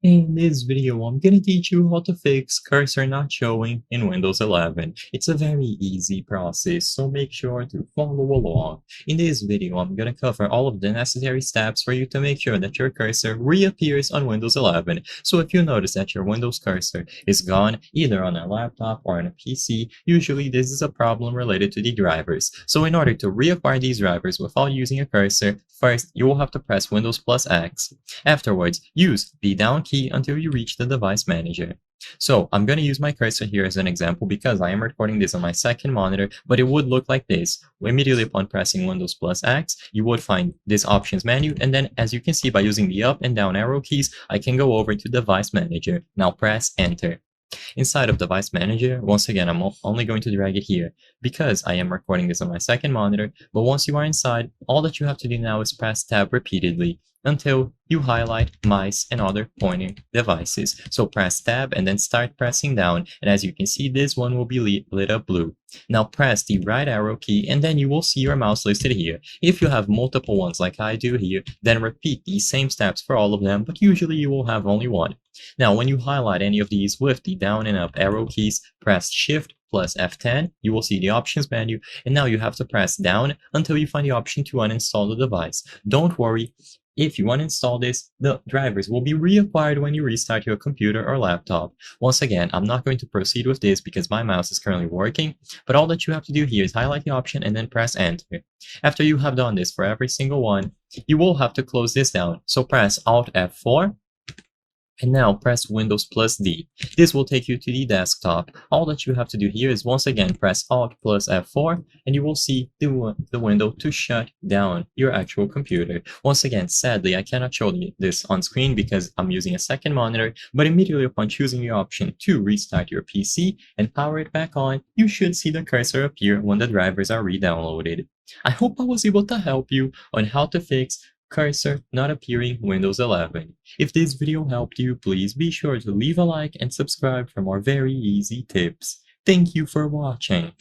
In this video, I'm gonna teach you how to fix cursor not showing in Windows 11. It's a very easy process, so make sure to follow along. In this video, I'm gonna cover all of the necessary steps for you to make sure that your cursor reappears on Windows 11. So if you notice that your Windows cursor is gone, either on a laptop or on a PC, usually this is a problem related to the drivers. So in order to reacquire these drivers without using a cursor, first you will have to press Windows plus X. Afterwards, use the down key until you reach the device manager. So I'm going to use my cursor here as an example because I am recording this on my second monitor, but it would look like this. Immediately upon pressing Windows plus X, you would find this options menu, and then as you can see by using the up and down arrow keys, I can go over to device manager. Now press enter. Inside of Device Manager, once again, I'm only going to drag it here because I am recording this on my second monitor, but once you are inside, all that you have to do now is press Tab repeatedly until you highlight mice and other pointing devices. So press Tab and then start pressing down, and as you can see, this one will be lit up blue. Now press the right arrow key and then you will see your mouse listed here. If you have multiple ones like I do here, then repeat these same steps for all of them, but usually you will have only one. Now, when you highlight any of these with the down and up arrow keys, press Shift plus F10, you will see the options menu, and now you have to press down until you find the option to uninstall the device. Don't worry, if you uninstall this, the drivers will be reacquired when you restart your computer or laptop. Once again, I'm not going to proceed with this because my mouse is currently working, but all that you have to do here is highlight the option and then press enter. After you have done this for every single one, you will have to close this down. So press Alt F4, and now press Windows plus D. This will take you to the desktop. All that you have to do here is once again press Alt plus F4 and you will see the window to shut down your actual computer. Once again, sadly, I cannot show you this on screen because I'm using a second monitor, but immediately upon choosing the option to restart your PC and power it back on, you should see the cursor appear when the drivers are re-downloaded. I hope I was able to help you on how to fix cursor not appearing Windows 11. If this video helped you, please be sure to leave a like and subscribe for more very easy tips. Thank you for watching.